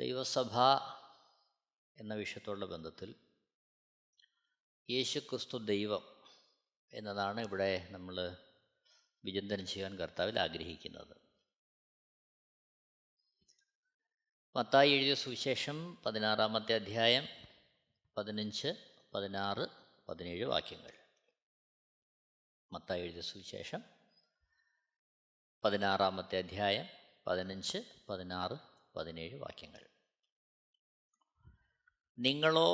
ദൈവസഭ എന്ന വിഷയത്തോടുള്ള ബന്ധത്തിൽ യേശുക്രിസ്തു ദൈവം എന്നതാണ് ഇവിടെ നമ്മൾ വിചിന്തനം ചെയ്യാൻ കർത്താവിൽ ആഗ്രഹിക്കുന്നത്. മത്തായി എഴുതിയ സുവിശേഷം 16-ാമത്തെ അധ്യായം 15, 16, 17 വാക്യങ്ങൾ. മത്തായി എഴുതിയ സുവിശേഷം 16-ാമത്തെ അധ്യായം 15, 16, 17 വാക്യങ്ങൾ. നിങ്ങളോ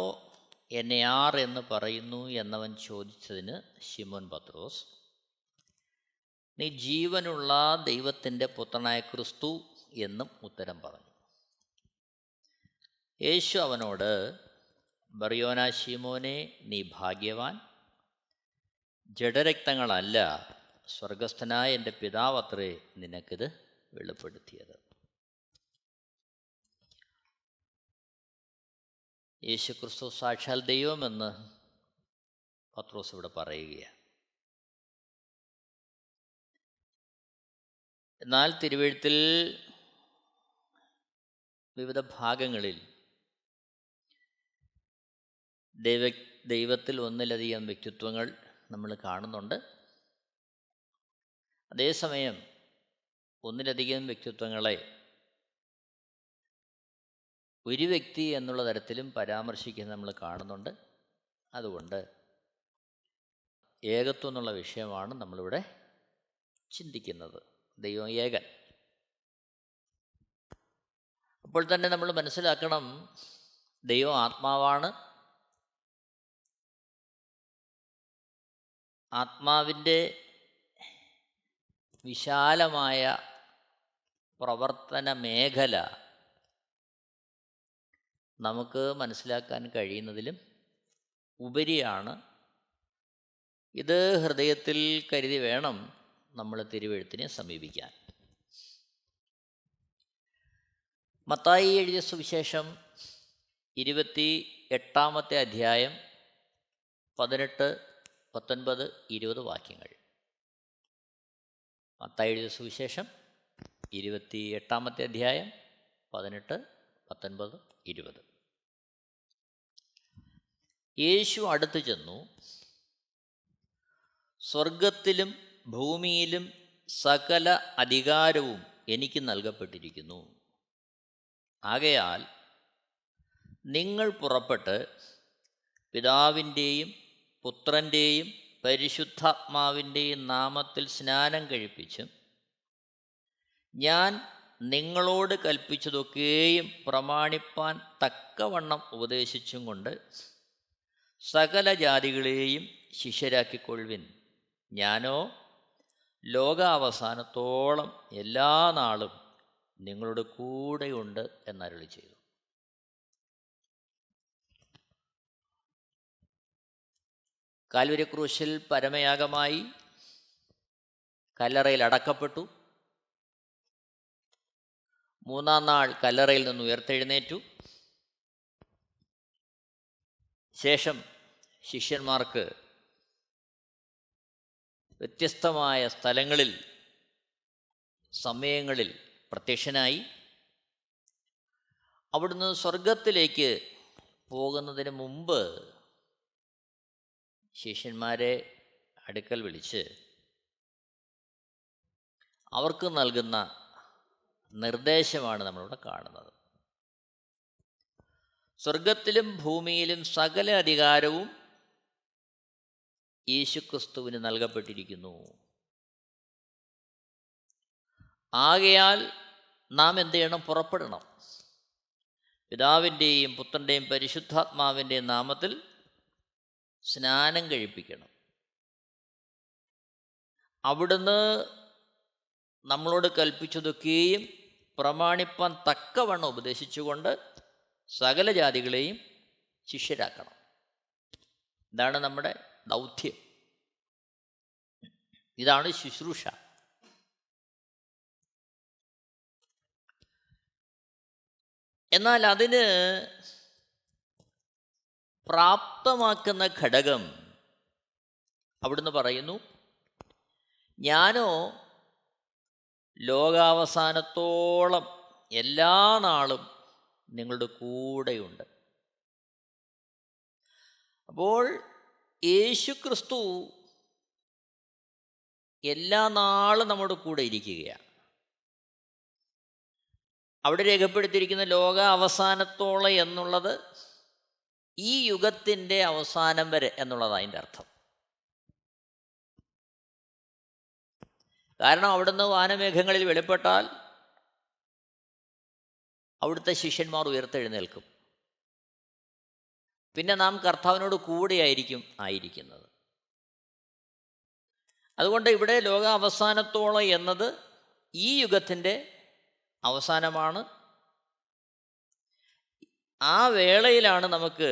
എന്നെ ആർ എന്ന് പറയുന്നു എന്നവൻ ചോദിച്ചതിന് ശിമോൻ പത്രോസ്, നീ ജീവനുള്ള ദൈവത്തിൻ്റെ പുത്രനായ ക്രിസ്തു എന്നും ഉത്തരം പറഞ്ഞു. യേശു അവനോട്, ബർയോനാ ശിമോനെ, നീ ഭാഗ്യവാൻ, ജഡരക്തങ്ങളല്ല സ്വർഗസ്ഥനായ എൻ്റെ പിതാവത്രേ നിനക്കിത് വെളിപ്പെടുത്തിയത്. യേശുക്രിസ്തു സാക്ഷാൽ ദൈവമെന്ന് പത്രോസ് ഇവിടെ പറയുകയാണ്. എന്നാൽ തിരുവെഴുത്തിൽ വിവിധ ഭാഗങ്ങളിൽ ദൈവത്തിൽ ഒന്നിലധികം വ്യക്തിത്വങ്ങൾ നമ്മൾ കാണുന്നുണ്ട്. അതേസമയം ഒന്നിലധികം വ്യക്തിത്വങ്ങളെ ഒരു വ്യക്തി എന്നുള്ള തരത്തിലും പരാമർശിക്കുന്നത് നമ്മൾ കാണുന്നുണ്ട്. അതുകൊണ്ട് ഏകത്വം എന്നുള്ള വിഷയമാണ് നമ്മളിവിടെ ചിന്തിക്കുന്നത്. ദൈവം ഏകൻ. അപ്പോൾ തന്നെ നമ്മൾ മനസ്സിലാക്കണം, ദൈവം ആത്മാവാണ്. ആത്മാവിൻ്റെ വിശാലമായ പ്രവർത്തന മേഖല നമുക്ക് മനസ്സിലാക്കാൻ കഴിയുന്നതിലും ഉപരിയാണ്. ഇത് ഹൃദയത്തിൽ കരുതി വേണം നമ്മൾ തിരുവെഴുത്തിനെ സമീപിക്കാൻ. മത്തായി എഴുതിയ സുവിശേഷം 28-ാമത്തെ അധ്യായം 18, 19, 20 വാക്യങ്ങൾ. മത്തായി എഴുതിയ സുവിശേഷം 28-ാമത്തെ അധ്യായം 18, 19, 20. യേശു അടുത്തു ചെന്നു, സ്വർഗത്തിലും ഭൂമിയിലും സകല അധികാരവും എനിക്ക് നൽകപ്പെട്ടിരിക്കുന്നു. ആകയാൽ നിങ്ങൾ പുറപ്പെട്ട് പിതാവിൻ്റെയും പുത്രൻ്റെയും പരിശുദ്ധാത്മാവിൻ്റെയും നാമത്തിൽ സ്നാനം കഴിപ്പിച്ചും ഞാൻ നിങ്ങളോട് കൽപ്പിച്ചതൊക്കെയും പ്രമാണിപ്പാൻ തക്കവണ്ണം ഉപദേശിച്ചും കൊണ്ട് സകല ജാതികളെയും ശിഷ്യരാക്കിക്കൊള്ളുവിൻ. ഞാനോ ലോകാവസാനത്തോളം എല്ലാ നാളും നിങ്ങളുടെ കൂടെയുണ്ട് എന്നരുളി ചെയ്തു. കാൽവരി ക്രൂശിൽ പരമയാഗമായി കല്ലറയിൽ അടക്കപ്പെട്ടു. 3-ാം നാൾ കല്ലറയിൽ നിന്ന് ഉയർത്തെഴുന്നേറ്റു. ശേഷം ശിഷ്യന്മാർക്ക് വ്യത്യസ്തമായ സ്ഥലങ്ങളിൽ സമയങ്ങളിൽ പ്രത്യക്ഷനായി. അവിടുന്ന് സ്വർഗത്തിലേക്ക് പോകുന്നതിന് മുമ്പ് ശിഷ്യന്മാരെ അടുക്കൽ വിളിച്ച് അവർക്ക് നൽകുന്ന നിർദ്ദേശമാണ് നമ്മളിവിടെ കാണുന്നത്. സ്വർഗത്തിലും ഭൂമിയിലും സകല അധികാരവും യേശുക്രിസ്തുവിന് നൽകപ്പെട്ടിരിക്കുന്നു. ആകയാൽ നാം എന്ത് ചെയ്യണം? പുറപ്പെടണം. പിതാവിൻ്റെയും പുത്രൻ്റെയും പരിശുദ്ധാത്മാവിൻ്റെയും നാമത്തിൽ സ്നാനം കഴിപ്പിക്കണം. അവിടുന്ന് നമ്മളോട് കൽപ്പിച്ചതൊക്കെയും പ്രമാണിപ്പാൻ തക്കവണ്ണം ഉപദേശിച്ചുകൊണ്ട് സകല ജാതികളെയും ശിഷ്യരാക്കണം. ഇതാണ് നമ്മുടെ ദൗത്യം. ഇതാണ് ശുശ്രൂഷ. എന്നാൽ അതിന് പ്രാപ്തമാക്കുന്ന ഘടകം അവിടുന്ന് പറയുന്നു, ഞാനോ ലോകാവസാനത്തോളം എല്ലാ നാളും നിങ്ങളുടെ കൂടെയുണ്ട്. അപ്പോൾ യേശുക്രിസ്തു എല്ലാ നാളും നമ്മുടെ കൂടെ ഇരിക്കുകയാണ്. അവിടെ രേഖപ്പെടുത്തിയിരിക്കുന്ന ലോക അവസാനത്തോളം എന്നുള്ളത് ഈ യുഗത്തിൻ്റെ അവസാനം വരെ എന്നുള്ളതാണ് അതിൻ്റെ അർത്ഥം. കാരണം അവിടുന്ന് വാനമേഘങ്ങളിൽ വെളിപ്പെട്ടാൽ അവിടുത്തെ ശിഷ്യന്മാർ ഉയർത്തെഴുന്നേൽക്കും. പിന്നെ നാം കർത്താവിനോട് കൂടെയായിരിക്കും ആയിരിക്കുന്നത്. അതുകൊണ്ട് ഇവിടെ ലോക അവസാനത്തോളം എന്നത് ഈ യുഗത്തിൻ്റെ അവസാനമാണ്. ആ വേളയിലാണ് നമുക്ക്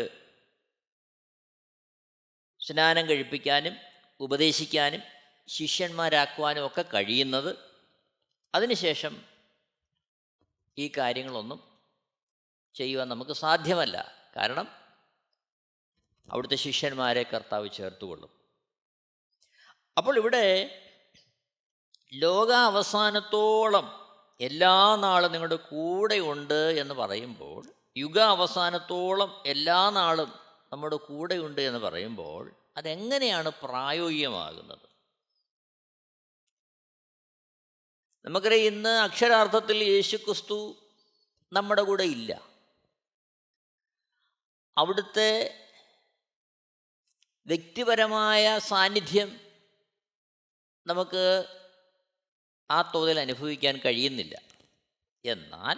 സ്നാനം കഴിപ്പിക്കാനും ഉപദേശിക്കാനും ശിഷ്യന്മാരാക്കുവാനും ഒക്കെ കഴിയുന്നത്. അതിനുശേഷം ഈ കാര്യങ്ങളൊന്നും ചെയ്യുവാൻ നമുക്ക് സാധ്യമല്ല. കാരണം അവിടുത്തെ ശിഷ്യന്മാരെ കർത്താവ് ചേർത്തുകൊള്ളും. അപ്പോൾ ഇവിടെ ലോക അവസാനത്തോളം എല്ലാ നാളും നിങ്ങളുടെ കൂടെ ഉണ്ട് എന്ന് പറയുമ്പോൾ, യുഗ അവസാനത്തോളം എല്ലാ നാളും നമ്മുടെ കൂടെയുണ്ട് എന്ന് പറയുമ്പോൾ അതെങ്ങനെയാണ് പ്രായോഗികമാകുന്നത്? നമുക്കറിയാം, ഇന്ന് അക്ഷരാർത്ഥത്തിൽ യേശുക്രിസ്തു നമ്മുടെ കൂടെ ഇല്ല. അവിടുത്തെ വ്യക്തിപരമായ സാന്നിധ്യം നമുക്ക് ആ തോതിൽ അനുഭവിക്കാൻ കഴിയുന്നില്ല. എന്നാൽ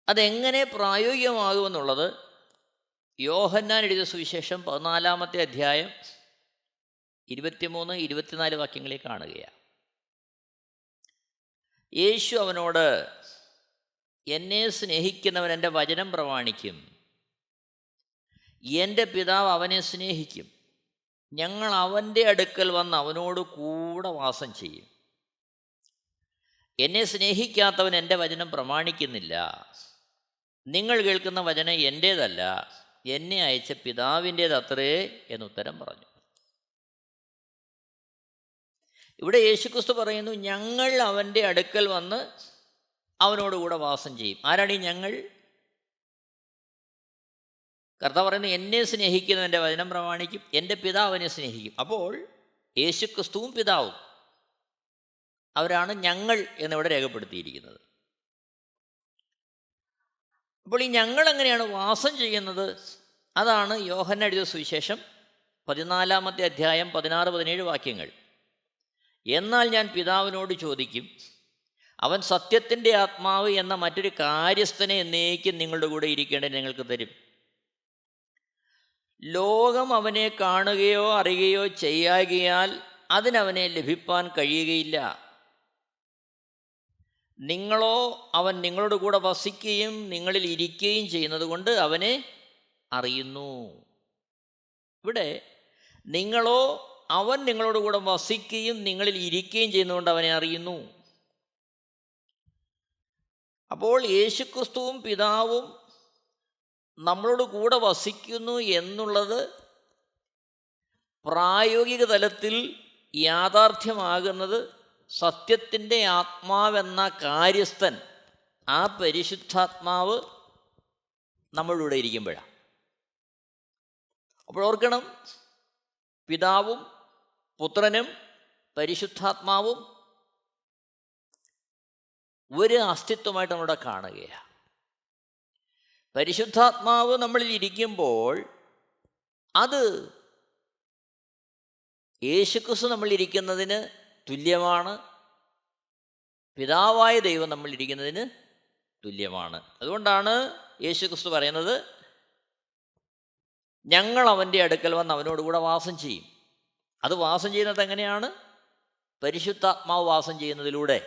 അതെങ്ങനെ പ്രായോഗികമാകുമെന്നുള്ളത് യോഹന്നാൻ എഴുതിയ സുവിശേഷം 14-ാമത്തെ അധ്യായം 23-24 വാക്യങ്ങളിൽ കാണുകയാണ്. യേശു അവനോട്, എന്നെ സ്നേഹിക്കുന്നവൻ എൻ്റെ വചനം പ്രമാണിക്കും, എൻ്റെ പിതാവ് അവനെ സ്നേഹിക്കും, ഞങ്ങൾ അവൻ്റെ അടുക്കൽ വന്ന് അവനോട് കൂടെ വാസം ചെയ്യും. എന്നെ സ്നേഹിക്കാത്തവൻ എൻ്റെ വചനം പ്രമാണിക്കുന്നില്ല. നിങ്ങൾ കേൾക്കുന്ന വചനം എൻ്റേതല്ല, എന്നെ അയച്ച പിതാവിൻ്റേതത്രേ എന്നുത്തരം പറഞ്ഞു. ഇവിടെ യേശുക്രിസ്തു പറയുന്നു, ഞങ്ങൾ അവൻ്റെ അടുക്കൽ വന്ന് അവനോടുകൂടെ വാസം ചെയ്യും. ആരാണ് ഈ ഞങ്ങൾ? കർത്താവ് പറയുന്നത്, എന്നെ സ്നേഹിക്കുന്നവൻ്റെ വചനം പ്രമാണിക്കും, എൻ്റെ പിതാവിനെ സ്നേഹിക്കും. അപ്പോൾ യേശുക്രിസ്തുവും പിതാവും അവരാണ് ഞങ്ങൾ എന്നിവിടെ രേഖപ്പെടുത്തിയിരിക്കുന്നത്. അപ്പോൾ ഈ ഞങ്ങൾ എങ്ങനെയാണ് വാസം ചെയ്യുന്നത്? അതാണ് യോഹന്നാൻ എഴുതിയ സുവിശേഷം 14-ാമത്തെ അധ്യായം 16-17 വാക്യങ്ങൾ. എന്നാൽ ഞാൻ പിതാവിനോട് ചോദിക്കും, അവൻ സത്യത്തിൻ്റെ ആത്മാവ് എന്ന മറ്റൊരു കാര്യസ്ഥനെ എന്നേക്കും നിങ്ങളുടെ കൂടെ ഇരിക്കേണ്ടത് നിങ്ങൾക്ക് തരും. ലോകം അവനെ കാണുകയോ അറിയുകയോ ചെയ്യാകിയാൽ അതിനവനെ ലഭിപ്പാൻ കഴിയുകയില്ല. നിങ്ങളോ അവൻ നിങ്ങളുടെ കൂടെ വസിക്കുകയും നിങ്ങളിൽ ഇരിക്കുകയും ചെയ്യുന്നത് കൊണ്ട് അവനെ അറിയുന്നു. ഇവിടെ നിങ്ങളോ അവൻ നിങ്ങളോട് കൂടെ വസിക്കുകയും നിങ്ങളിൽ ഇരിക്കുകയും ചെയ്യുന്നതുകൊണ്ട് അവനെ അറിയുന്നു. അപ്പോൾ യേശുക്രിസ്തുവും പിതാവും നമ്മളോട് കൂടെ വസിക്കുന്നു എന്നുള്ളത് പ്രായോഗിക തലത്തിൽ യാഥാർത്ഥ്യമാകുന്നത് സത്യത്തിൻ്റെ ആത്മാവെന്ന കാര്യസ്ഥൻ, ആ പരിശുദ്ധാത്മാവ് നമ്മളിലൂടെ ഇരിക്കുമ്പോഴാണ്. അപ്പോൾ ഓർക്കണം, പിതാവും പുത്രനും പരിശുദ്ധാത്മാവും ഒരു അസ്തിത്വമായിട്ട് നമ്മളിവിടെ കാണുകയാണ്. പരിശുദ്ധാത്മാവ് നമ്മളിൽ ഇരിക്കുമ്പോൾ അത് യേശുക്രിസ്തു നമ്മളിരിക്കുന്നതിന് തുല്യമാണ്, പിതാവായ ദൈവം നമ്മളിരിക്കുന്നതിന് തുല്യമാണ്. അതുകൊണ്ടാണ് യേശുക്രിസ്തു പറയുന്നത്, ഞങ്ങൾ അവൻ്റെ അടുക്കൽ വന്ന് അവനോടുകൂടെ വാസം ചെയ്യും. അത് വാസം ചെയ്യുന്നത് എങ്ങനെയാണ്? പരിശുദ്ധാത്മാവ് വാസം ചെയ്യുന്നതിലൂടെ.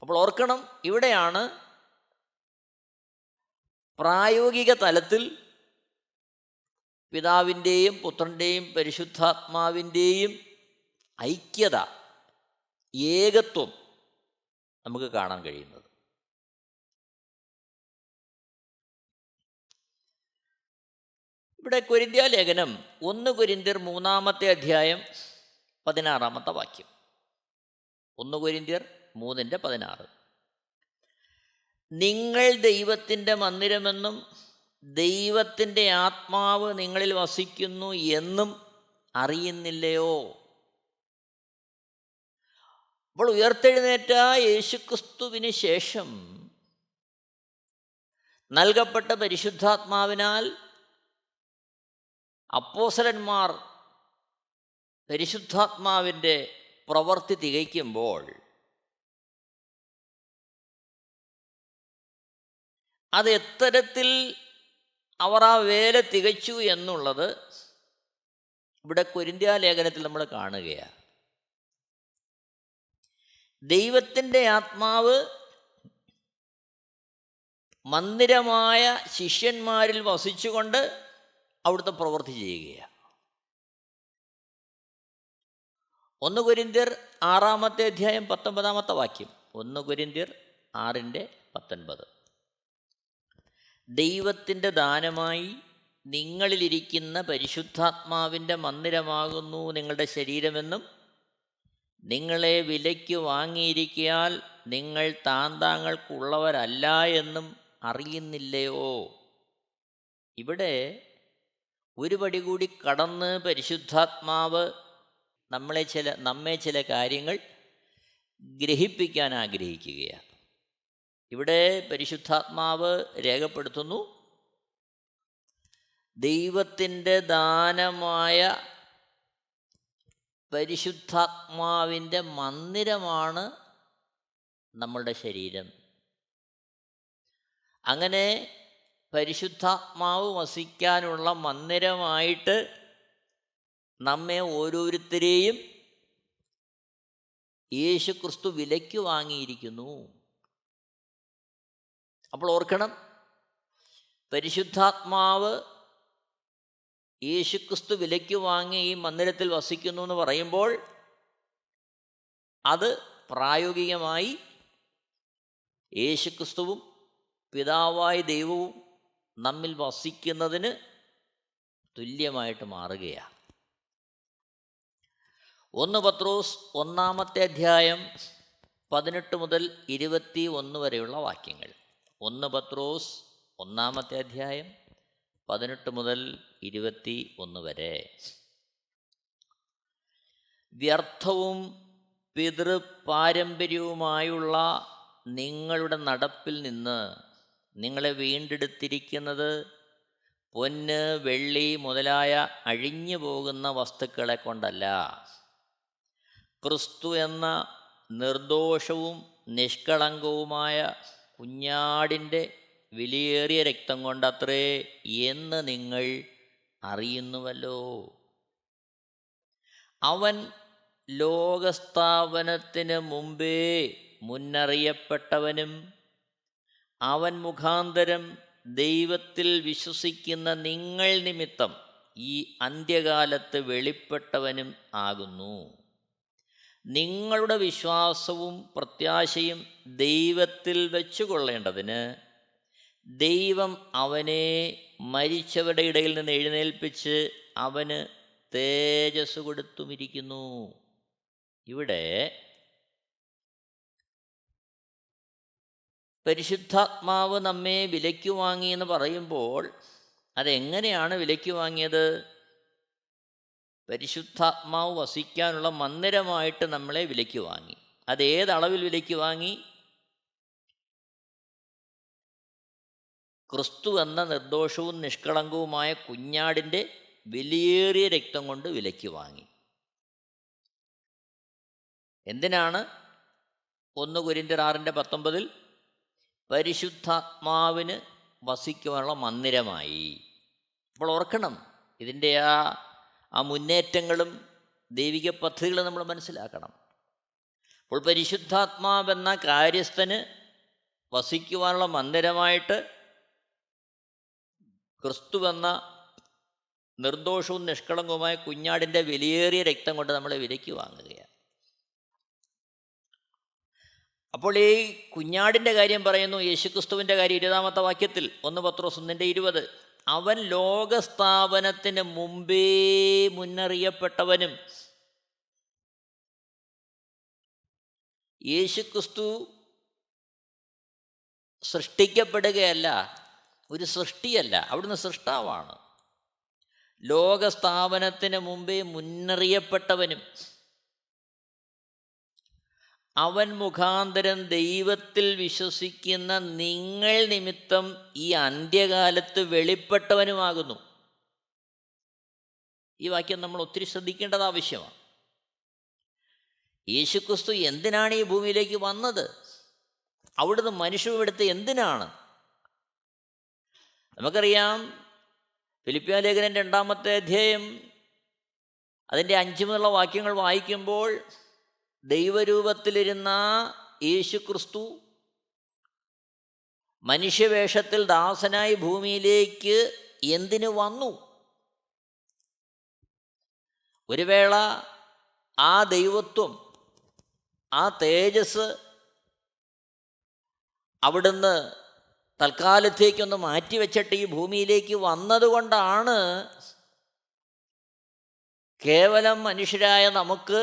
അപ്പോൾ ഓർക്കണം, ഇവിടെയാണ് പ്രായോഗിക തലത്തിൽ പിതാവിൻ്റെയും പുത്രൻ്റെയും പരിശുദ്ധാത്മാവിൻ്റെയും ഐക്യത, ഏകത്വം നമുക്ക് കാണാൻ കഴിയുന്നത്. ഇവിടെ കൊരിന്ത്യ ലേഖനം 1 കൊരിന്ത്യർ 3-ാമത്തെ അധ്യായം 16-ാമത്തെ വാക്യം. 1 കൊരിന്ത്യർ 3:16. നിങ്ങൾ ദൈവത്തിൻ്റെ മന്ദിരമെന്നും ദൈവത്തിൻ്റെ ആത്മാവ് നിങ്ങളിൽ വസിക്കുന്നു എന്നും അറിയുന്നില്ലയോ? അപ്പോൾ ഉയർത്തെഴുന്നേറ്റ യേശുക്രിസ്തുവിന് ശേഷം നൽകപ്പെട്ട പരിശുദ്ധാത്മാവിനാൽ അപ്പോസ്തലന്മാർ പരിശുദ്ധാത്മാവിൻ്റെ പ്രവൃത്തി തികയ്ക്കുമ്പോൾ അത് എത്തരത്തിൽ അവർ ആ വേല തികച്ചു എന്നുള്ളത് ഇവിടെ കൊരിന്ത്യ ലേഖനത്തിൽ നമ്മൾ കാണുകയാണ്. ദൈവത്തിൻ്റെ ആത്മാവ് മന്ദിരമായ ശിഷ്യന്മാരിൽ വസിച്ചുകൊണ്ട് അവിടുത്തെ പ്രവൃത്തി ചെയ്യുകയാണ്. 1 കൊരിന്ത്യർ 6-ാമത്തെ അധ്യായം 19-ാമത്തെ വാക്യം. 1 കൊരിന്ത്യർ 6:19. ദൈവത്തിൻ്റെ ദാനമായി നിങ്ങളിലിരിക്കുന്ന പരിശുദ്ധാത്മാവിൻ്റെ മന്ദിരമാകുന്നു നിങ്ങളുടെ ശരീരമെന്നും നിങ്ങളെ വിലയ്ക്ക് വാങ്ങിയിരിക്കയാൽ നിങ്ങൾ താന്താങ്ങൾക്കുള്ളവരല്ല എന്നും അറിയുന്നില്ലയോ? ഇവിടെ ഒരു പടി കൂടി കടന്ന് പരിശുദ്ധാത്മാവ് നമ്മെ ചില കാര്യങ്ങൾ ഗ്രഹിപ്പിക്കാൻ ആഗ്രഹിക്കുകയാണ്. ഇവിടെ പരിശുദ്ധാത്മാവ് രേഖപ്പെടുത്തുന്നു, ദൈവത്തിൻ്റെ ദാനമായ പരിശുദ്ധാത്മാവിൻ്റെ മന്ദിരമാണ് നമ്മളുടെ ശരീരം. അങ്ങനെ പരിശുദ്ധാത്മാവ് വസിക്കാനുള്ള മന്ദിരമായിട്ട് നമ്മെ ഓരോരുത്തരെയും യേശുക്രിസ്തു വിലയ്ക്ക് വാങ്ങിയിരിക്കുന്നു. അപ്പോൾ ഓർക്കണം, പരിശുദ്ധാത്മാവ് യേശുക്രിസ്തു വിലയ്ക്ക് വാങ്ങി ഈ മന്ദിരത്തിൽ വസിക്കുന്നു എന്ന് പറയുമ്പോൾ അത് പ്രായോഗികമായി യേശുക്രിസ്തുവും പിതാവായ ദൈവവും നമ്മിൽ വസിക്കുന്നതിന് തുല്യമായിട്ട് മാറുകയാണ്. 1 പത്രോസ് 1-ാമത്തെ അധ്യായം 18 മുതൽ 21 വരെയുള്ള വാക്യങ്ങൾ. 1 പത്രോസ് 1-ാമത്തെ അധ്യായം 18 മുതൽ 21 വരെ. വ്യർത്ഥവും പിതൃപാരമ്പര്യവുമായുള്ള നിങ്ങളുടെ നടപ്പിൽ നിന്ന് നിങ്ങളെ വീണ്ടെടുത്തിരിക്കുന്നത് പൊന്ന്, വെള്ളി മുതലായ അഴിഞ്ഞു പോകുന്ന വസ്തുക്കളെ കൊണ്ടല്ല, ക്രിസ്തു എന്ന നിർദോഷവും നിഷ്കളങ്കവുമായ കുഞ്ഞാടിൻ്റെ വിലയേറിയ രക്തം കൊണ്ടത്രേ എന്ന് നിങ്ങൾ അറിയുന്നുവല്ലോ. അവൻ ലോകസ്ഥാപനത്തിന് മുമ്പേ മുന്നറിയപ്പെട്ടവനും അവൻ മുഖാന്തരം ദൈവത്തിൽ വിശ്വസിക്കുന്ന നിങ്ങൾ നിമിത്തം ഈ അന്ത്യകാലത്ത് വെളിപ്പെട്ടവനും ആകുന്നു. നിങ്ങളുടെ വിശ്വാസവും പ്രത്യാശയും ദൈവത്തിൽ വെച്ചുകൊള്ളേണ്ടതിന് ദൈവം അവനെ മരിച്ചവരുടെ ഇടയിൽ നിന്ന് എഴുന്നേൽപ്പിച്ച് അവന് തേജസ് കൊടുത്തുമിരിക്കുന്നു. ഇവിടെ പരിശുദ്ധാത്മാവ് നമ്മെ വിലയ്ക്ക് വാങ്ങി എന്ന് പറയുമ്പോൾ അതെങ്ങനെയാണ് വിലയ്ക്ക് വാങ്ങിയത്? പരിശുദ്ധാത്മാവ് വസിക്കാനുള്ള മന്ദിരമായിട്ട് നമ്മളെ വിലയ്ക്ക് വാങ്ങി. അതേതളവിൽ വിലയ്ക്ക് വാങ്ങി? ക്രിസ്തു എന്ന നിർദോഷവും നിഷ്കളങ്കവുമായ കുഞ്ഞാടിൻ്റെ വിലയേറിയ രക്തം കൊണ്ട് വിലയ്ക്ക് വാങ്ങി. എന്തിനാണ്? 1 കൊരിന്ത്യർ 6:19 പരിശുദ്ധാത്മാവിന് വസിക്കുവാനുള്ള മന്ദിരമായി. അപ്പോൾ ഓർക്കണം, ഇതിൻ്റെ ആ മുന്നേറ്റങ്ങളും ദൈവിക പദ്ധതികളും നമ്മൾ മനസ്സിലാക്കണം. അപ്പോൾ പരിശുദ്ധാത്മാവെന്ന കാര്യസ്ഥന് വസിക്കുവാനുള്ള മന്ദിരമായിട്ട് ക്രിസ്തുവെന്ന നിർദോഷവും നിഷ്കളങ്കവുമായ കുഞ്ഞാടിൻ്റെ വിലയേറിയ രക്തം കൊണ്ട് നമ്മളെ വിലയ്ക്ക് വാങ്ങുകയാണ്. അപ്പോൾ ഈ കുഞ്ഞാടിൻ്റെ കാര്യം പറയുന്നു, യേശുക്രിസ്തുവിൻ്റെ കാര്യം 20-ാമത്തെ വാക്യത്തിൽ 1 പത്രോസ് 1:20 അവൻ ലോകസ്ഥാപനത്തിന് മുമ്പേ മുന്നറിയപ്പെട്ടവനും. യേശുക്രിസ്തു സൃഷ്ടിക്കപ്പെടുകയല്ല, ഒരു സൃഷ്ടിയല്ല, അവിടുന്ന് സൃഷ്ടാവാണ്. ലോകസ്ഥാപനത്തിന് മുമ്പേ മുന്നറിയപ്പെട്ടവനും അവൻ മുഖാന്തരം ദൈവത്തിൽ വിശ്വസിക്കുന്ന നിങ്ങൾ നിമിത്തം ഈ അന്ത്യകാലത്ത് വെളിപ്പെട്ടവനുമാകുന്നു. ഈ വാക്യം നമ്മൾ ഒത്തിരി ശ്രദ്ധിക്കേണ്ടത് ആവശ്യമാണ്. യേശുക്രിസ്തു എന്തിനാണ് ഈ ഭൂമിയിലേക്ക് വന്നത്? അവിടുന്ന് മനുഷ്യമെടുത്ത് എന്തിനാണ്? നമുക്കറിയാം, ഫിലിപ്പിയ ലേഖനം 2-ാമത്തെ അധ്യായം അതിൻ്റെ 5 മുതലുള്ള വാക്യങ്ങൾ വായിക്കുമ്പോൾ ദൈവരൂപത്തിലിരുന്ന യേശുക്രിസ്തു മനുഷ്യവേഷത്തിൽ ദാസനായി ഭൂമിയിലേക്ക് എന്തിനു വന്നു? ഒരു വേള ആ ദൈവത്വം, ആ തേജസ് അവിടുന്ന് തൽക്കാലത്തേക്കൊന്ന് മാറ്റിവെച്ചിട്ട് ഈ ഭൂമിയിലേക്ക് വന്നതുകൊണ്ടാണ് കേവലം മനുഷ്യരായ നമുക്ക്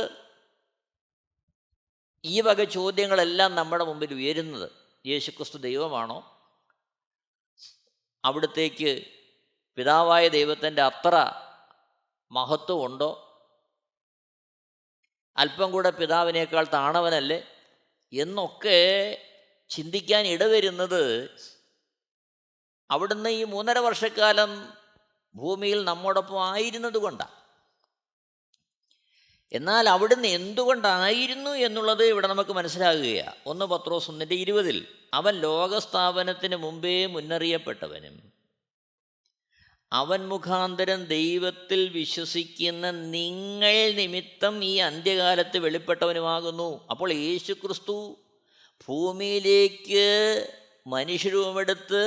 ഈ വക ചോദ്യങ്ങളെല്ലാം നമ്മുടെ മുമ്പിൽ ഉയരുന്നത്. യേശുക്രിസ്തു ദൈവമാണോ? അവിടത്തേക്ക് പിതാവായ ദൈവത്തിൻ്റെ അത്ര മഹത്വമുണ്ടോ? അല്പം കൂടെ പിതാവിനേക്കാൾ താണവനല്ലേ എന്നൊക്കെ ചിന്തിക്കാൻ ഇടവരുന്നത് അവിടുന്ന് ഈ 3.5 വർഷക്കാലം ഭൂമിയിൽ നമ്മോടൊപ്പം ആയിരുന്നത് കൊണ്ടാണ്. എന്നാൽ അവിടുന്ന് എന്തുകൊണ്ടായിരുന്നു എന്നുള്ളത് ഇവിടെ നമുക്ക് മനസ്സിലാകുകയാണ്. 1 പത്രോസ് 1:20 അവൻ ലോകസ്ഥാപനത്തിന് മുമ്പേ മുന്നറിയപ്പെട്ടവനും അവൻ മുഖാന്തരം ദൈവത്തിൽ വിശ്വസിക്കുന്ന നിങ്ങൾ നിമിത്തം ഈ അന്ത്യകാലത്ത് വെളിപ്പെട്ടവനുമാകുന്നു. അപ്പോൾ യേശുക്രിസ്തു ഭൂമിയിലേക്ക് മനുഷ്യരൂപമെടുത്ത്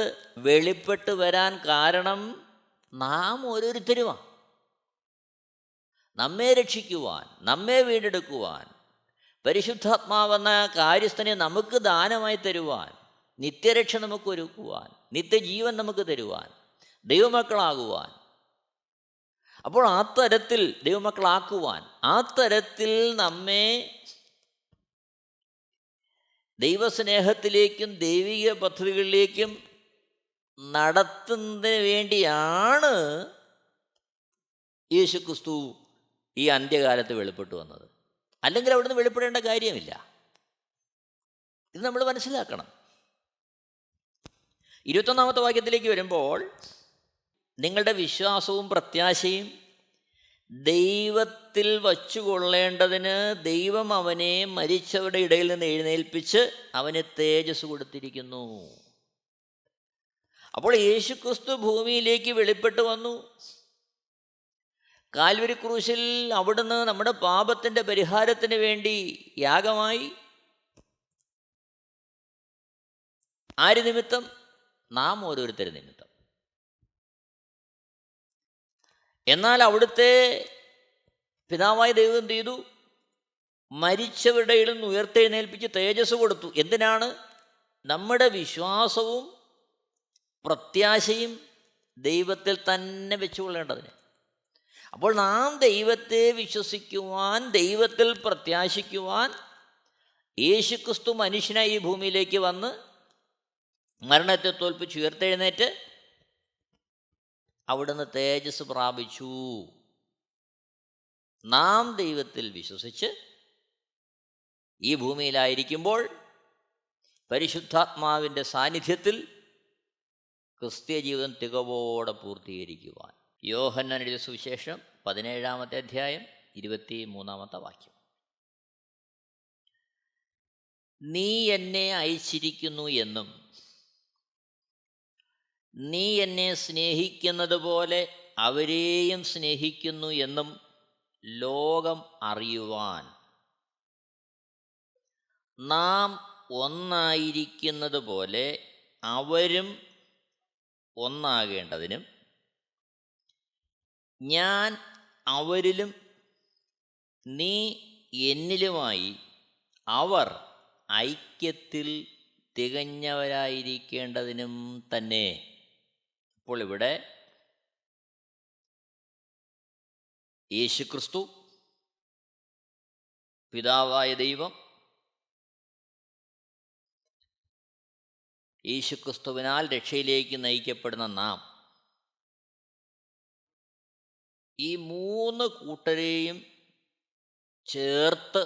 വെളിപ്പെട്ട് വരാൻ കാരണം നാം ഓരോരുത്തരുമാണ്. നമ്മെ രക്ഷിക്കുവാൻ, നമ്മെ വീണ്ടെടുക്കുവാൻ, പരിശുദ്ധാത്മാവെന്ന കാര്യസ്ഥനെ നമുക്ക് ദാനമായി തരുവാൻ, നിത്യരക്ഷ നമുക്ക് ഒരുക്കുവാൻ, നിത്യജീവൻ നമുക്ക് തരുവാൻ, ദൈവമക്കളാകുവാൻ. അപ്പോൾ ആ തരത്തിൽ ദൈവമക്കളാക്കുവാൻ, ആ തരത്തിൽ നമ്മെ ദൈവസ്നേഹത്തിലേക്കും ദൈവിക പദ്ധതികളിലേക്കും നടത്തുന്നതിന് വേണ്ടിയാണ് യേശുക്രിസ്തു ഈ അന്ത്യകാലത്ത് വെളിപ്പെട്ടു വന്നത്. അല്ലെങ്കിൽ അവിടുന്ന് വെളിപ്പെടേണ്ട കാര്യമില്ല. ഇത് നമ്മൾ മനസ്സിലാക്കണം. 21-ാമത്തെ വാക്യത്തിലേക്ക് വരുമ്പോൾ നിങ്ങളുടെ വിശ്വാസവും പ്രത്യാശയും ദൈവത്തിൽ വച്ചുകൊള്ളേണ്ടതിന് ദൈവം അവനെ മരിച്ചവരുടെ ഇടയിൽ നിന്ന് എഴുന്നേൽപ്പിച്ച് അവന് തേജസ് കൊടുത്തിരിക്കുന്നു. അപ്പോൾ യേശുക്രിസ്തു ഭൂമിയിലേക്ക് വെളിപ്പെട്ട് വന്നു. കാൽവരി ക്രൂശിൽ അവിടുന്ന് നമ്മുടെ പാപത്തിൻ്റെ പരിഹാരത്തിന് വേണ്ടി യാഗമായി. ആര് നിമിത്തം? നാം ഓരോരുത്തരും നിമിത്തം. എന്നാൽ അവിടുത്തെ പിതാവായ ദൈവം എന്ത് ചെയ്തു? മരിച്ചവരുടെ ഇടയിൽ നിന്ന് ഉയർത്തെഴുന്നേൽപ്പിച്ച് തേജസ് കൊടുത്തു. എന്തിനാണ്? നമ്മുടെ വിശ്വാസവും പ്രത്യാശയും ദൈവത്തിൽ തന്നെ വെച്ചുകൊള്ളേണ്ടതിന്. അപ്പോൾ നാം ദൈവത്തെ വിശ്വസിക്കുവാൻ, ദൈവത്തിൽ പ്രത്യാശിക്കുവാൻ യേശുക്രിസ്തു മനുഷ്യനായി ഈ ഭൂമിയിലേക്ക് വന്ന് മരണത്തെ തോൽപ്പിച്ച് ഉയർത്തെഴുന്നേറ്റ് അവിടുന്ന് തേജസ് പ്രാപിച്ചു. നാം ദൈവത്തിൽ വിശ്വസിച്ച് ഈ ഭൂമിയിലായിരിക്കുമ്പോൾ പരിശുദ്ധാത്മാവിൻ്റെ സാന്നിധ്യത്തിൽ ക്രിസ്തീയ ജീവിതം തികവോടെ പൂർത്തീകരിക്കുവാൻ. യോഹന്നാൻ എഴുതിയ സുവിശേഷം 17-ാമത്തെ അധ്യായം 23-ാമത്തെ വാക്യം. നീ എന്നെ അയച്ചിരിക്കുന്നു എന്നും നീ എന്നെ സ്നേഹിക്കുന്നത് പോലെ അവരെയും സ്നേഹിക്കുന്നു എന്നും ലോകം അറിയുവാൻ നാം ഒന്നായിരിക്കുന്നത് പോലെ അവരും ഒന്നാകേണ്ടതിനും ഞാൻ അവരിലും നീ എന്നിലുമായി അവർ ഐക്യത്തിൽ തികഞ്ഞവരായിരിക്കേണ്ടതിനും തന്നെ. അപ്പോൾ ഇവിടെ യേശുക്രിസ്തു, പിതാവായ ദൈവം, യേശുക്രിസ്തുവിനാൽ രക്ഷയിലേക്ക് നയിക്കപ്പെടുന്ന നാം ഈ മൂന്ന് കൂട്ടരെയും ചേർത്ത്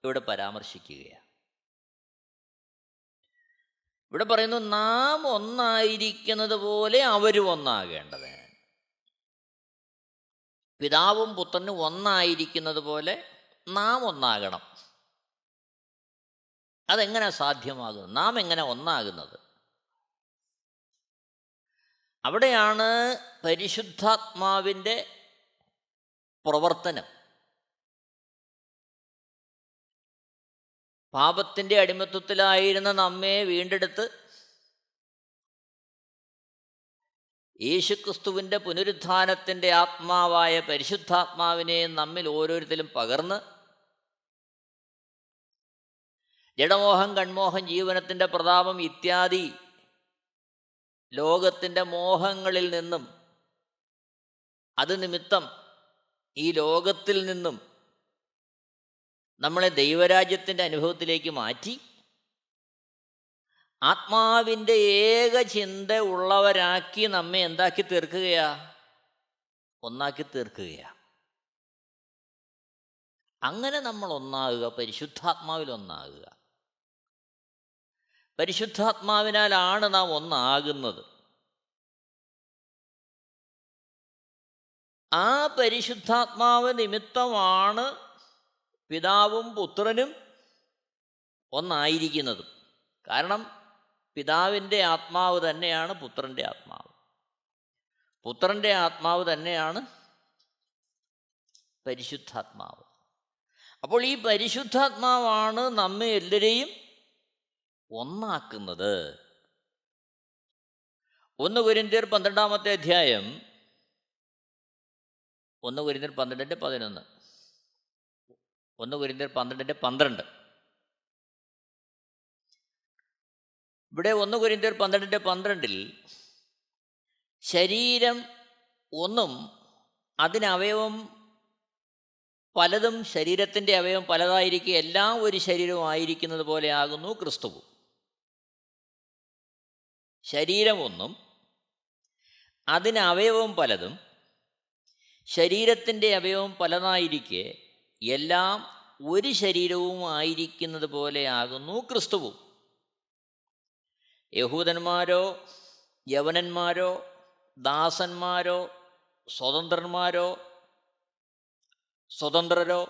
ഇവിടെ പരാമർശിക്കുകയാണ്. ഇവിടെ പറയുന്നു, നാം ഒന്നായിരിക്കുന്നത് പോലെ അവരും ഒന്നാകേണ്ടത്. പിതാവും പുത്രനും ഒന്നായിരിക്കുന്നത് പോലെ നാം ഒന്നാകണം. അതെങ്ങനെ സാധ്യമാകുന്നത്? നാം എങ്ങനെ ഒന്നാകുന്നത്? അവിടെയാണ് പരിശുദ്ധാത്മാവിൻ്റെ പ്രവർത്തനം. പാപത്തിൻ്റെ അടിമത്വത്തിലായിരുന്ന നമ്മെ വീണ്ടെടുത്ത് യേശുക്രിസ്തുവിൻ്റെ പുനരുത്ഥാനത്തിൻ്റെ ആത്മാവായ പരിശുദ്ധാത്മാവിനെ നമ്മിൽ ഓരോരുത്തരും പകർന്ന് ജഡമോഹം, കൺമോഹം, ജീവനത്തിൻ്റെ പ്രതാപം ഇത്യാദി ലോകത്തിൻ്റെ മോഹങ്ങളിൽ നിന്നും അത് നിമിത്തം ഈ ലോകത്തിൽ നിന്നും നമ്മളെ ദൈവരാജ്യത്തിൻ്റെ അനുഭവത്തിലേക്ക് മാറ്റി ആത്മാവിൻ്റെ ഏക ചിന്ത ഉള്ളവരാക്കി നമ്മെ എന്താക്കി തീർക്കുകയാ? ഒന്നാക്കി തീർക്കുകയാ. അങ്ങനെ നമ്മൾ ഒന്നാകുക, പരിശുദ്ധാത്മാവിൽ ഒന്നാകുക. പരിശുദ്ധാത്മാവിനാലാണ് നാം ഒന്നാകുന്നത്. ആ പരിശുദ്ധാത്മാവ് നിമിത്തമാണ് പിതാവും പുത്രനും ഒന്നായിരിക്കുന്നത്. കാരണം പിതാവിൻ്റെ ആത്മാവ് തന്നെയാണ് പുത്രൻ്റെ ആത്മാവ്, പുത്രൻ്റെ ആത്മാവ് തന്നെയാണ് പരിശുദ്ധാത്മാവ്. അപ്പോൾ ഈ പരിശുദ്ധാത്മാവാണ് നമ്മെ എല്ലാവരെയും ഒന്നാക്കുന്നത്. 1 കൊരിന്ത്യർ 12-ാമത്തെ അധ്യായം, 1 കൊരിന്ത്യർ 12:11, 1 കൊരിന്ത്യർ 12:12. ഇവിടെ 1 കൊരിന്ത്യർ 12:12 ശരീരം ഒന്നും അതിനവയവം പലതും, ശരീരത്തിൻ്റെ അവയവം പലതായിരിക്കെ എല്ലാം ഒരു ശരീരവും ആയിരിക്കുന്നത് പോലെ ആകുന്നു ക്രിസ്തുവും. ശരീരം ഒന്നും അതിനവയവം പലതും, ശരീരത്തിൻ്റെ അവയവം പലതായിരിക്കെ എല്ലാം ഒരു ശരീരവും ആയിരിക്കുന്നത് പോലെ ആകുന്നു ക്രിസ്തുവും. യഹൂദന്മാരോ യവനന്മാരോ ദാസന്മാരോ സ്വതന്ത്രരോ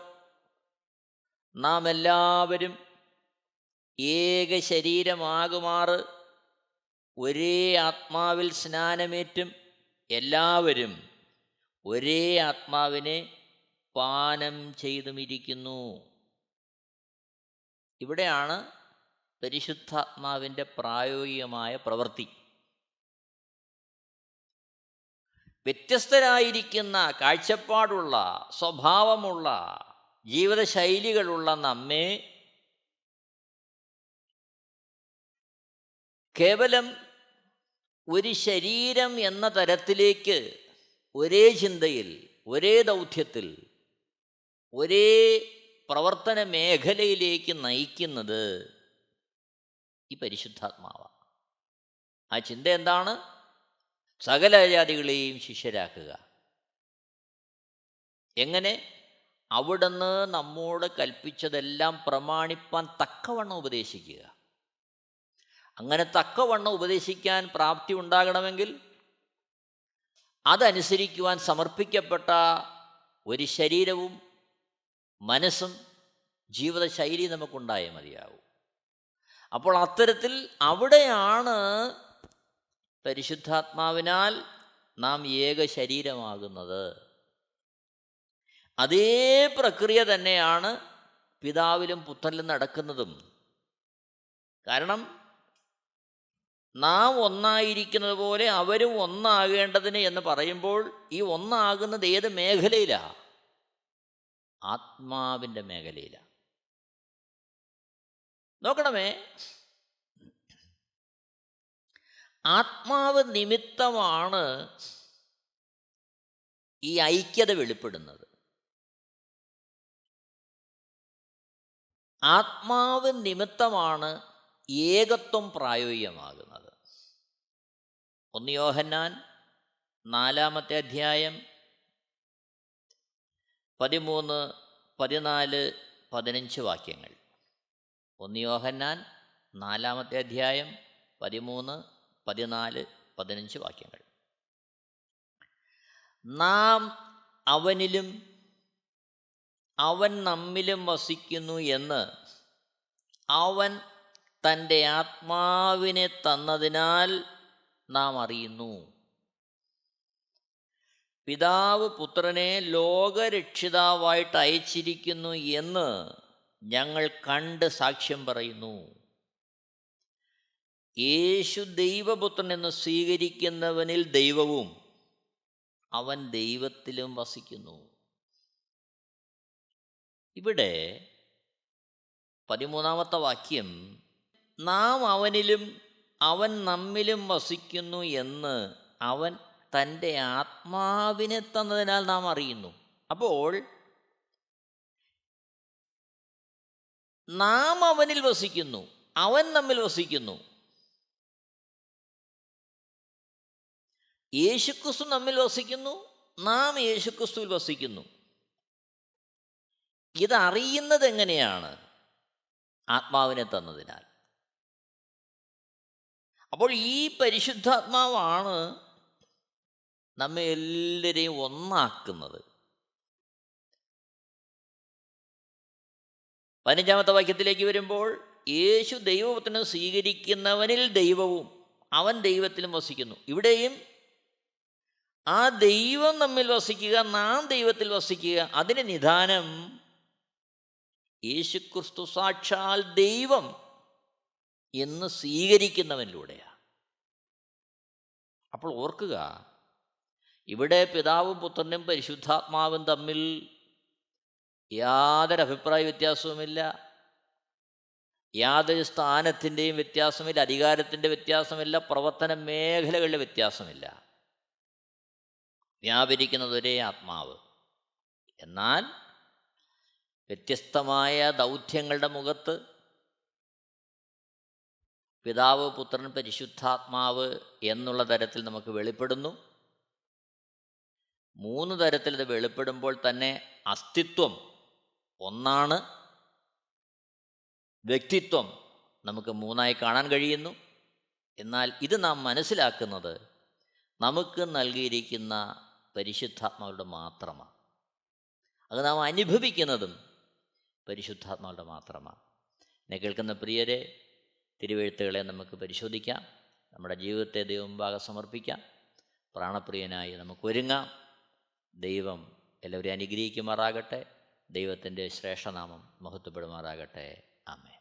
നാം എല്ലാവരും ഏക ശരീരമാകുമാറ് ഒരേ ആത്മാവിൽ സ്നാനമേറ്റും എല്ലാവരും ഒരേ ആത്മാവിനെ പാനം ചെയ്തുമിരിക്കുന്നു. ഇവിടെയാണ് പരിശുദ്ധാത്മാവിൻ്റെ പ്രായോഗികമായ പ്രവൃത്തി. വ്യത്യസ്തരായിരിക്കുന്ന കാഴ്ചപ്പാടുള്ള, സ്വഭാവമുള്ള, ജീവിതശൈലികളുള്ള നമ്മെ കേവലം ഒരു ശരീരം എന്ന തരത്തിലേക്ക് ഒരേ ചിന്തയിൽ, ഒരേ ദൗത്യത്തിൽ, ഒരേ പ്രവർത്തന മേഖലയിലേക്ക് നയിക്കുന്നത് ഈ പരിശുദ്ധാത്മാവാണ്. ആ ചിന്ത എന്താണ്? സകല ജാതികളെയും ശിഷ്യരാക്കുക. എങ്ങനെ? അവിടുന്ന് നമ്മോട് കൽപ്പിച്ചതെല്ലാം പ്രമാണിപ്പാൻ തക്കവണ്ണം ഉപദേശിക്കുക. അങ്ങനെ തക്കവണ്ണം ഉപദേശിക്കാൻ പ്രാപ്തി ഉണ്ടാകണമെങ്കിൽ അതനുസരിക്കുവാൻ സമർപ്പിക്കപ്പെട്ട ഒരു ശരീരവും മനസ്സും ജീവിതശൈലി നമുക്കുണ്ടായേ മതിയാവും. അപ്പോൾ അത്തരത്തിൽ അവിടെയാണ് പരിശുദ്ധാത്മാവിനാൽ നാം ഏക ശരീരമാകുന്നത്. അതേ പ്രക്രിയ തന്നെയാണ് പിതാവിലും പുത്രനിലും നടക്കുന്നതും. കാരണം നാം ഒന്നായിരിക്കുന്നത് പോലെ അവരും ഒന്നാകേണ്ടതിന് എന്ന് പറയുമ്പോൾ ഈ ഒന്നാകുന്നത് ഏത് മേഖലയിലാണ്? ആത്മാവിൻ്റെ മേഖലയിലാണ്. നോക്കണമേ, ആത്മാവ് നിമിത്തമാണ് ഈ ഐക്യത വെളിപ്പെടുന്നത്. ആത്മാവ് നിമിത്തമാണ് ഏകത്വം പ്രായോഗികമാകുന്നത്. 1 യോഹന്നാൻ 4-ാമത്തെ അധ്യായം 13, 14, 15 വാക്യങ്ങൾ. 1 യോഹന്നാൻ 4-ാമത്തെ അധ്യായം 13, 14, 15 വാക്യങ്ങൾ. നാം അവനിലും അവൻ നമ്മിലും വസിക്കുന്നു എന്ന് അവൻ തൻ്റെ ആത്മാവിനെ തന്നതിനാൽ നാം അറിയുന്നു. പിതാവ് പുത്രനെ ലോകരക്ഷിതാവായിട്ട് അയച്ചിരിക്കുന്നു എന്ന് ഞങ്ങൾ കണ്ട് സാക്ഷ്യം പറയുന്നു. യേശു ദൈവപുത്രൻ എന്ന് സ്വീകരിക്കുന്നവനിൽ ദൈവവും അവൻ ദൈവത്തിലും വസിക്കുന്നു. ഇവിടെ 13-ാമത്തെ വാക്യം, നാം അവനിലും അവൻ നമ്മിലും വസിക്കുന്നു എന്ന് അവൻ തൻ്റെ ആത്മാവിനെ തന്നതിനാൽ നാം അറിയുന്നു. അപ്പോൾ നാം അവനിൽ വസിക്കുന്നു, അവൻ നമ്മിൽ വസിക്കുന്നു. യേശുക്രിസ്തു നമ്മിൽ വസിക്കുന്നു, നാം യേശുക്രിസ്തുവിൽ വസിക്കുന്നു. ഇതറിയുന്നത് എങ്ങനെയാണ്? ആത്മാവിനെ തന്നതിനാൽ. അപ്പോൾ ഈ പരിശുദ്ധാത്മാവാണ് നമ്മെ എല്ലാവരെയും ഒന്നാക്കുന്നത്. 15-ാമത്തെ വാക്യത്തിലേക്ക് വരുമ്പോൾ, യേശു ദൈവപുത്രനെ സ്വീകരിക്കുന്നവനിൽ ദൈവവും അവൻ ദൈവത്തിലും വസിക്കുന്നു. ഇവിടെയും ആ ദൈവം നമ്മിൽ വസിക്കുക, നാം ദൈവത്തിൽ വസിക്കുക, അതിന് നിദാനം യേശുക്രിസ്തു സാക്ഷാൽ ദൈവം എന്ന് സ്വീകരിക്കുന്നവനിലൂടെയാണ്. അപ്പോൾ ഓർക്കുക, ഇവിടെ പിതാവും പുത്രനും പരിശുദ്ധാത്മാവും തമ്മിൽ യാതൊരു അഭിപ്രായ വ്യത്യാസവുമില്ല, യാതൊരു സ്ഥാനത്തിൻ്റെയും വ്യത്യാസമില്ല, അധികാരത്തിൻ്റെ വ്യത്യാസമില്ല, പ്രവർത്തന മേഖലകളുടെ വ്യത്യാസമില്ല. വ്യാപരിക്കുന്നത് ഒരേ ആത്മാവ്. എന്നാൽ വ്യത്യസ്തമായ ദൗത്യങ്ങളുടെ മുഖത്ത് പിതാവ്, പുത്രൻ, പരിശുദ്ധാത്മാവ് എന്നുള്ള തരത്തിൽ നമുക്ക് വെളിപ്പെടുന്നു. 3 തരത്തിൽ ഇത് വെളിപ്പെടുമ്പോൾ തന്നെ അസ്തിത്വം ഒന്നാണ്, വ്യക്തിത്വം നമുക്ക് 3ആയി കാണാൻ കഴിയുന്നു. എന്നാൽ ഇത് നാം മനസ്സിലാക്കുന്നത് നമുക്ക് നൽകിയിരിക്കുന്ന പരിശുദ്ധാത്മാവുടെ മാത്രമാണ്. അത് നാം അനുഭവിക്കുന്നതും പരിശുദ്ധാത്മാവുടെ മാത്രമാണ്. എന്നെ കേൾക്കുന്ന പ്രിയരെ, തിരുവെഴുത്തുകളെ നമുക്ക് പരിശോധിക്കാം, നമ്മുടെ ജീവിതത്തെ ദൈവമുമ്പാകെ സമർപ്പിക്കാം, പ്രാണപ്രിയനായി നമുക്ക് ഒരുങ്ങാം. ദൈവം എല്ലാവരെയും അനുഗ്രഹിക്കുമാറാകട്ടെ. ദൈവത്തിൻ്റെ ശ്രേഷ്ഠനാമം മഹത്വപ്പെടുമാറാകട്ടെ. ആമേൻ.